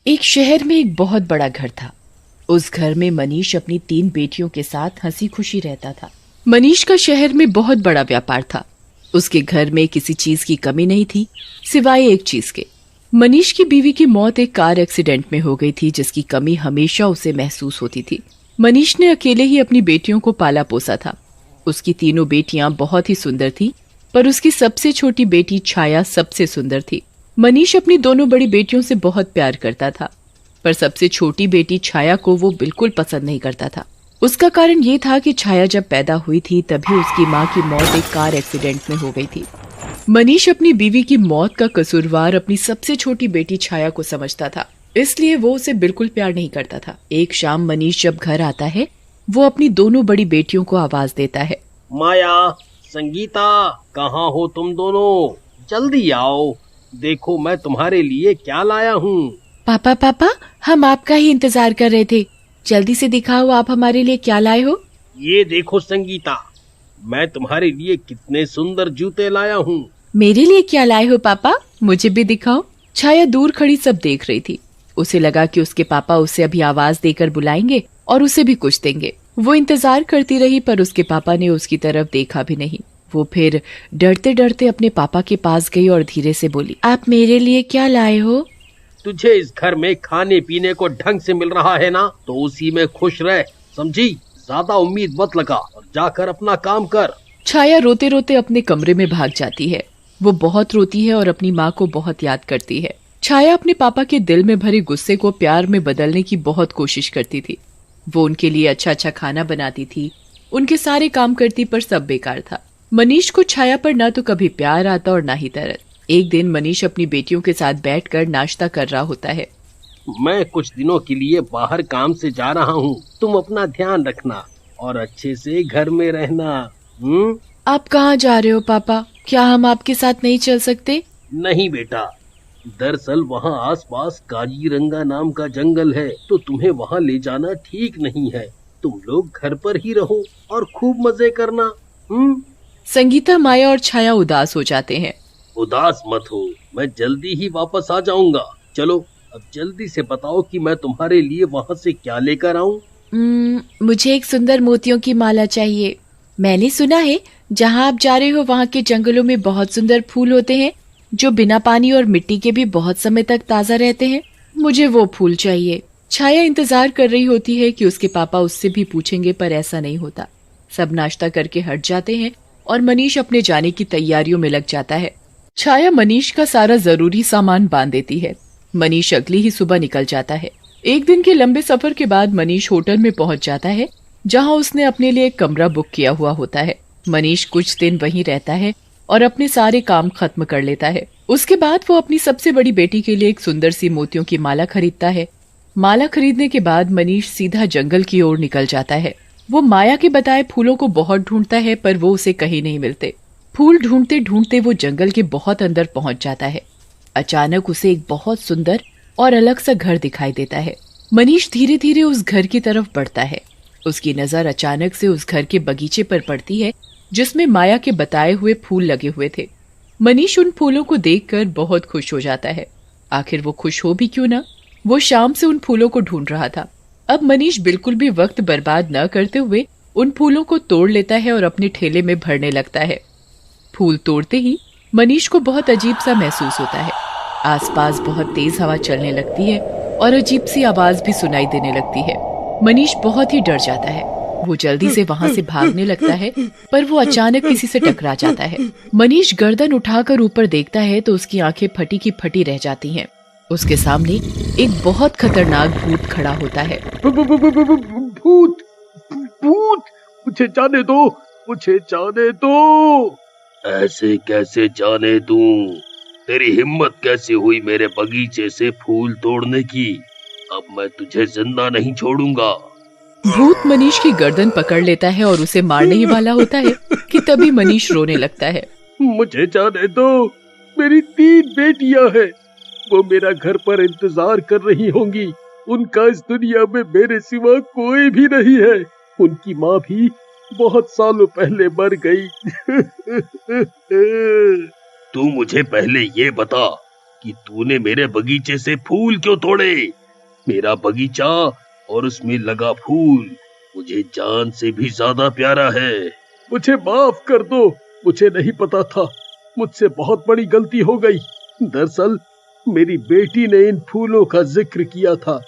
एक शहर में एक बहुत बड़ा घर था। उस घर में मनीष अपनी 3 बेटियों के साथ हंसी खुशी रहता था। मनीष का शहर में बहुत बड़ा व्यापार था। उसके घर में किसी चीज की कमी नहीं थी सिवाय एक चीज के। मनीष की बीवी की मौत एक कार एक्सीडेंट में हो गई थी, जिसकी कमी हमेशा उसे महसूस होती थी। मनीष ने अकेले ही अपनी बेटियों को पाला पोसा था। उसकी तीनों बेटियां बहुत ही सुंदर थी, पर उसकी सबसे छोटी बेटी छाया सबसे सुंदर थी। मनीष अपनी दोनों बड़ी बेटियों से बहुत प्यार करता था, पर सबसे छोटी बेटी छाया को वो बिल्कुल पसंद नहीं करता था। उसका कारण ये था कि छाया जब पैदा हुई थी तभी उसकी माँ की मौत एक कार एक्सीडेंट में हो गई थी। मनीष अपनी बीवी की मौत का कसूरवार अपनी सबसे छोटी बेटी छाया को समझता था, इसलिए वो उसे बिल्कुल प्यार नहीं करता था। एक शाम मनीष जब घर आता है, वो अपनी दोनों बड़ी बेटियों को आवाज देता है, माया, संगीता, कहाँ हो तुम दोनों? जल्दी आओ, देखो मैं तुम्हारे लिए क्या लाया हूँ। पापा पापा, हम आपका ही इंतजार कर रहे थे। जल्दी से दिखाओ आप हमारे लिए क्या लाए हो। ये देखो संगीता, मैं तुम्हारे लिए कितने सुंदर जूते लाया हूँ। मेरे लिए क्या लाए हो पापा, मुझे भी दिखाओ। छाया दूर खड़ी सब देख रही थी। उसे लगा कि उसके पापा उसे अभी आवाज देकर बुलाएंगे और उसे भी कुछ देंगे। वो इंतजार करती रही, पर उसके पापा ने उसकी तरफ देखा भी नहीं। वो फिर डरते डरते अपने पापा के पास गई और धीरे से बोली, आप मेरे लिए क्या लाए हो? तुझे इस घर में खाने पीने को ढंग से मिल रहा है ना, तो उसी में खुश रह, समझी? ज्यादा उम्मीद मत लगा और जाकर अपना काम कर। छाया रोते रोते अपने कमरे में भाग जाती है। वो बहुत रोती है और अपनी माँ को बहुत याद करती है। छाया अपने पापा के दिल में भरे गुस्से को प्यार में बदलने की बहुत कोशिश करती थी। वो उनके लिए अच्छा अच्छा खाना बनाती थी, उनके सारे काम करती, पर सब बेकार था। मनीष को छाया पर ना तो कभी प्यार आता और ना ही तरस। एक दिन मनीष अपनी बेटियों के साथ बैठकर नाश्ता कर रहा होता है। मैं कुछ दिनों के लिए बाहर काम से जा रहा हूँ, तुम अपना ध्यान रखना और अच्छे से घर में रहना। आप कहाँ जा रहे हो पापा? क्या हम आपके साथ नहीं चल सकते? नहीं बेटा, दरअसल वहाँ आसपास काजीरंगा नाम का जंगल है, तो तुम्हें वहाँ ले जाना ठीक नहीं है। तुम लोग घर पर ही रहो और खूब मजे करना। संगीता, माया और छाया उदास हो जाते हैं। उदास मत हो, मैं जल्दी ही वापस आ जाऊंगा। चलो अब जल्दी से बताओ कि मैं तुम्हारे लिए वहाँ से क्या लेकर आऊं। मुझे एक सुंदर मोतियों की माला चाहिए। मैंने सुना है जहाँ आप जा रहे हो वहाँ के जंगलों में बहुत सुंदर फूल होते हैं, जो बिना पानी और मिट्टी के भी बहुत समय तक ताजा रहते हैं। मुझे वो फूल चाहिए। छाया इंतजार कर रही होती है कि उसके पापा उससे भी पूछेंगे, पर ऐसा नहीं होता। सब नाश्ता करके हट जाते हैं और मनीष अपने जाने की तैयारियों में लग जाता है। छाया मनीष का सारा जरूरी सामान बांध देती है। मनीष अगली ही सुबह निकल जाता है। एक दिन के लंबे सफर के बाद मनीष होटल में पहुंच जाता है, जहां उसने अपने लिए एक कमरा बुक किया हुआ होता है। मनीष कुछ दिन वहीं रहता है और अपने सारे काम खत्म कर लेता है। उसके बाद वो अपनी सबसे बड़ी बेटी के लिए एक सुंदर सी मोतियों की माला खरीदता है। माला खरीदने के बाद मनीष सीधा जंगल की ओर निकल जाता है। वो माया के बताए फूलों को बहुत ढूंढता है, पर वो उसे कहीं नहीं मिलते। फूल ढूंढते ढूंढते वो जंगल के बहुत अंदर पहुंच जाता है। अचानक उसे एक बहुत सुंदर और अलग सा घर दिखाई देता है। मनीष धीरे धीरे उस घर की तरफ बढ़ता है। उसकी नजर अचानक से उस घर के बगीचे पर पड़ती है, जिसमें माया के बताए हुए फूल लगे हुए थे। मनीष उन फूलों को देखकर बहुत खुश हो जाता है। आखिर वो खुश हो भी क्यों ना, वो शाम से उन फूलों को ढूंढ रहा था। अब मनीष बिल्कुल भी वक्त बर्बाद न करते हुए उन फूलों को तोड़ लेता है और अपने ठेले में भरने लगता है। फूल तोड़ते ही मनीष को बहुत अजीब सा महसूस होता है। आसपास बहुत तेज हवा चलने लगती है और अजीब सी आवाज भी सुनाई देने लगती है। मनीष बहुत ही डर जाता है। वो जल्दी से वहां से भागने लगता है, पर वो अचानक किसी से टकरा जाता है। मनीष गर्दन उठाकर ऊपर देखता है तो उसकी आंखें फटी की फटी रह जाती हैं। उसके सामने एक बहुत खतरनाक भूत खड़ा होता है। भूत, भूत, मुझे जाने दो, मुझे जाने दो। ऐसे कैसे जाने दूं? तेरी हिम्मत कैसे हुई मेरे बगीचे से फूल तोड़ने की? अब मैं तुझे जिंदा नहीं छोड़ूंगा। भूत मनीष की गर्दन पकड़ लेता है और उसे मारने ही वाला होता है कि तभी मनीष रोने लगता है। मुझे जाने दो, मेरी 3 बेटियां हैं, वो मेरा घर पर इंतजार कर रही होंगी। उनका इस दुनिया में मेरे सिवा कोई भी नहीं है। उनकी माँ भी बहुत सालों पहले मर गई। तू मुझे पहले ये बता कि तूने मेरे बगीचे से फूल क्यों तोड़े। मेरा बगीचा और उसमें लगा फूल मुझे जान से भी ज्यादा प्यारा है। मुझे माफ कर दो, मुझे नहीं पता था, मुझसे बहुत बड़ी गलती हो गई। दरअसल मेरी बेटी ने इन फूलों का जिक्र किया था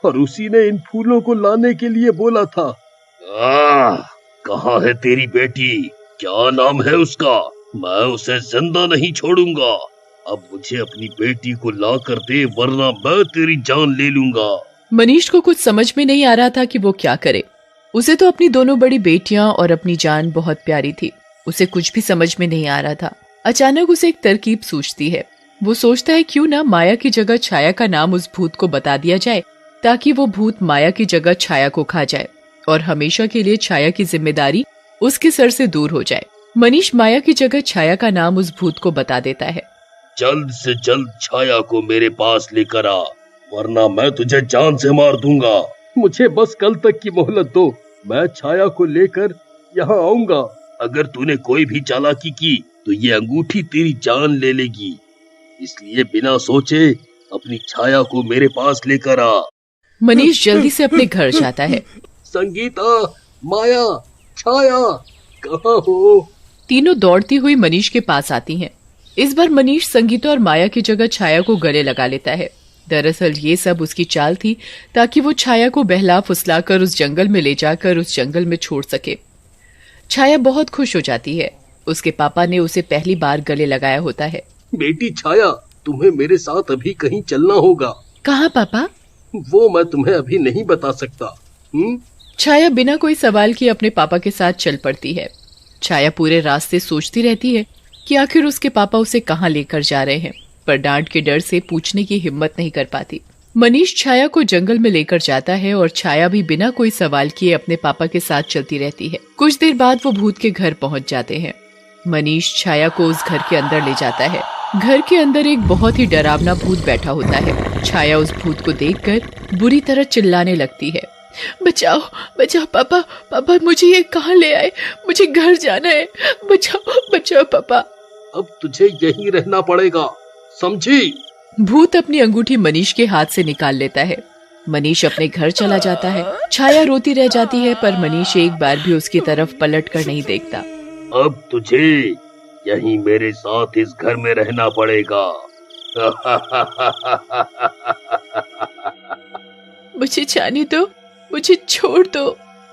और उसी ने इन फूलों को लाने के लिए बोला था। कहाँ है तेरी बेटी? क्या नाम है उसका? मैं उसे जिंदा नहीं छोड़ूंगा। अब मुझे अपनी बेटी को ला कर दे, वरना मैं तेरी जान ले लूंगा। मनीष को कुछ समझ में नहीं आ रहा था कि वो क्या करे। उसे तो अपनी दोनों बड़ी बेटियां और अपनी जान बहुत प्यारी थी। उसे कुछ भी समझ में नहीं आ रहा था। अचानक उसे एक तरकीब सूझती है। वो सोचता है क्यों ना माया की जगह छाया का नाम उस भूत को बता दिया जाए, ताकि वो भूत माया की जगह छाया को खा जाए और हमेशा के लिए छाया की जिम्मेदारी उसके सर से दूर हो जाए। मनीष माया की जगह छाया का नाम उस भूत को बता देता है। जल्द से जल्द छाया को मेरे पास लेकर आ, वरना मैं तुझे जान से मार दूंगा। मुझे बस कल तक की मोहलत दो, मैं छाया को लेकर यहाँ आऊंगा। अगर तूने कोई भी चालाकी की तो ये अंगूठी तेरी जान ले लेगी, इसलिए बिना सोचे अपनी छाया को मेरे पास लेकर आ। मनीष जल्दी से अपने घर जाता है। संगीता, माया, छाया, कहाँ हो? तीनों दौड़ती हुई मनीष के पास आती हैं। इस बार मनीष संगीता और माया की जगह छाया को गले लगा लेता है। दरअसल ये सब उसकी चाल थी, ताकि वो छाया को बहला फुसलाकर उस जंगल में ले जाकर उस जंगल में छोड़ सके। छाया बहुत खुश हो जाती है। उसके पापा ने उसे पहली बार गले लगाया होता है। बेटी छाया, तुम्हें मेरे साथ अभी कहीं चलना होगा। कहाँ पापा? वो मैं तुम्हें अभी नहीं बता सकता। छाया बिना कोई सवाल किए अपने पापा के साथ चल पड़ती है। छाया पूरे रास्ते सोचती रहती है कि आखिर उसके पापा उसे कहाँ लेकर जा रहे हैं, पर डांट के डर से पूछने की हिम्मत नहीं कर पाती। मनीष छाया को जंगल में लेकर जाता है और छाया भी बिना कोई सवाल किए अपने पापा के साथ चलती रहती है। कुछ देर बाद वो भूत के घर पहुंच जाते हैं। मनीष छाया को उस घर के अंदर ले जाता है। घर के अंदर एक बहुत ही डरावना भूत बैठा होता है। छाया उस भूत को देखकर बुरी तरह चिल्लाने लगती है। बचाओ, बचाओ पापा, पापा मुझे ये कहाँ ले आए, मुझे घर जाना है, बचाओ, बचाओ पापा। अब तुझे यहीं रहना पड़ेगा, समझी? भूत अपनी अंगूठी मनीष के हाथ से निकाल लेता है। मनीष अपने घर चला जाता है। छाया रोती रह जाती है, पर मनीष एक बार भी उसकी तरफ पलट कर नहीं देखता। अब तुझे यहीं मेरे साथ इस घर में रहना पड़ेगा। मुझे जाने दो, मुझे छोड़ दो।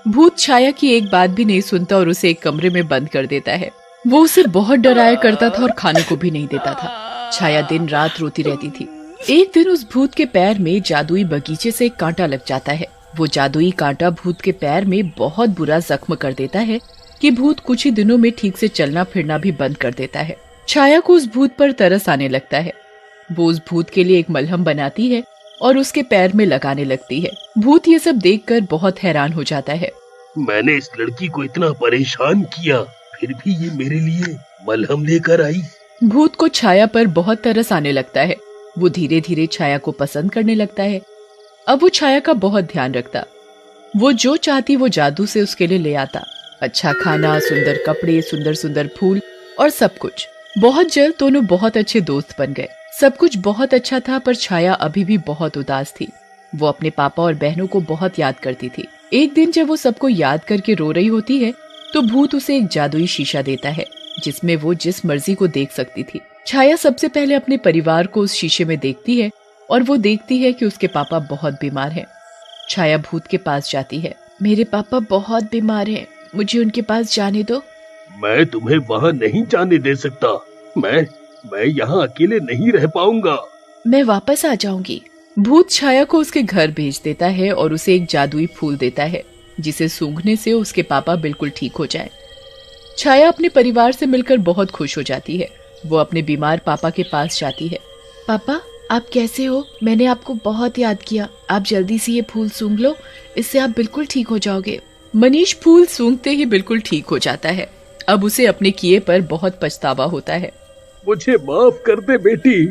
भूत छाया की एक बात भी नहीं सुनता और उसे एक कमरे में बंद कर देता है। वो उसे बहुत डराया करता था और खाने को भी नहीं देता था। छाया दिन रात रोती रहती थी। एक दिन उस भूत के पैर में जादुई बगीचे से एक कांटा लग जाता है। वो जादुई कांटा भूत के पैर में बहुत बुरा जख्म कर देता है कि भूत कुछ ही दिनों में ठीक से चलना फिरना भी बंद कर देता है। छाया को उस भूत पर तरस आने लगता है। वो उस भूत के लिए एक मलहम बनाती है और उसके पैर में लगाने लगती है। भूत ये सब देखकर बहुत हैरान हो जाता है। मैंने इस लड़की को इतना परेशान किया, फिर भी ये मेरे लिए मलहम लेकर आई। भूत को छाया पर बहुत तरस आने लगता है। वो धीरे धीरे छाया को पसंद करने लगता है। अब वो छाया का बहुत ध्यान रखता। वो जो चाहती वो जादू से उसके लिए ले आता। अच्छा खाना, सुंदर कपड़े, सुंदर सुंदर फूल और सब कुछ। बहुत जल्द दोनों बहुत अच्छे दोस्त बन गए। सब कुछ बहुत अच्छा था, पर छाया अभी भी बहुत उदास थी। वो अपने पापा और बहनों को बहुत याद करती थी। एक दिन जब वो सबको याद करके रो रही होती है, तो भूत उसे एक जादुई शीशा देता है, जिसमें वो जिस मर्जी को देख सकती थी। छाया सबसे पहले अपने परिवार को उस शीशे में देखती है और वो देखती है कि उसके पापा बहुत बीमार हैं। छाया भूत के पास जाती है। मेरे पापा बहुत बीमार हैं, मुझे उनके पास जाने दो। मैं तुम्हें वहाँ नहीं जाने दे सकता। मैं यहाँ अकेले नहीं रह पाऊंगा। मैं वापस आ जाऊंगी। भूत छाया को उसके घर भेज देता है और उसे एक जादुई फूल देता है, जिसे सूंघने से उसके पापा बिल्कुल ठीक हो जाएं। छाया अपने परिवार से मिलकर बहुत खुश हो जाती है। वो अपने बीमार पापा के पास जाती है। पापा, आप कैसे हो? मैंने आपको बहुत याद किया। आप जल्दी से ये फूल सूंघ लो, इससे आप बिल्कुल ठीक हो जाओगे। मनीष फूल सूंघते ही बिल्कुल ठीक हो जाता है। अब उसे अपने किए पर बहुत पछतावा होता है। मुझे माफ कर दे बेटी,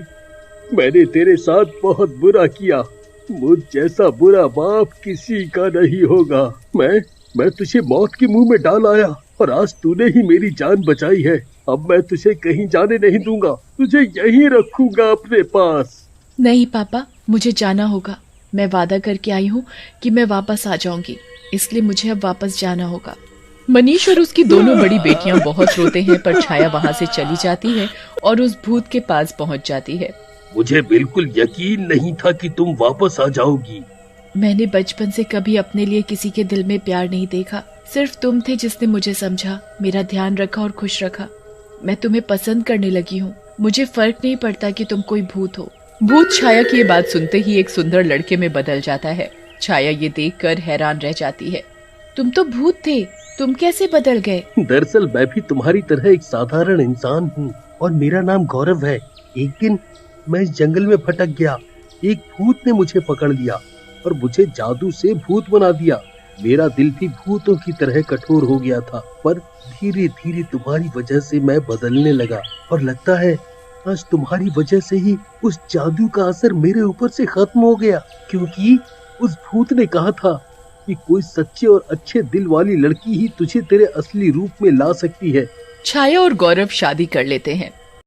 मैंने तेरे साथ बहुत बुरा किया। मुझ जैसा बुरा बाप किसी का नहीं होगा। मैं तुझे मौत के मुंह में डाल आया और आज तूने ही मेरी जान बचाई है। अब मैं तुझे कहीं जाने नहीं दूंगा, तुझे यहीं रखूंगा अपने पास। नहीं पापा, मुझे जाना होगा। मैं वादा करके आई हूँ कि मैं वापस आ जाऊंगी, इसलिए मुझे अब वापस जाना होगा। मनीष और उसकी दोनों बड़ी बेटियां बहुत रोते हैं, पर छाया वहाँ से चली जाती है और उस भूत के पास पहुँच जाती है। मुझे बिल्कुल यकीन नहीं था कि तुम वापस आ जाओगी। मैंने बचपन से कभी अपने लिए किसी के दिल में प्यार नहीं देखा। सिर्फ तुम थे जिसने मुझे समझा, मेरा ध्यान रखा और खुश रखा। मैं तुम्हें पसंद करने लगी हूँ। मुझे फर्क नहीं पड़ता कि तुम कोई भूत हो। भूत छाया की ये बात सुनते ही एक सुंदर लड़के में बदल जाता है। छाया ये देखकर हैरान रह जाती है। तुम तो भूत थे, तुम कैसे बदल गए? दरअसल मैं भी तुम्हारी तरह एक साधारण इंसान हूँ और मेरा नाम गौरव है। एक दिन मैं इस जंगल में भटक गया। एक भूत ने मुझे पकड़ लिया और मुझे जादू से भूत बना दिया। मेरा दिल भी भूतों की तरह कठोर हो गया था, पर धीरे धीरे तुम्हारी वजह से मैं बदलने लगा और लगता है आज तुम्हारी वजह से ही उस जादू का असर मेरे ऊपर से खत्म हो गया, क्योंकि उस भूत ने कहा था कि कोई सच्चे और अच्छे दिल वाली लड़की ही तुझे तेरे असली रूप में ला सकती है। छाया और गौरव शादी कर लेते हैं।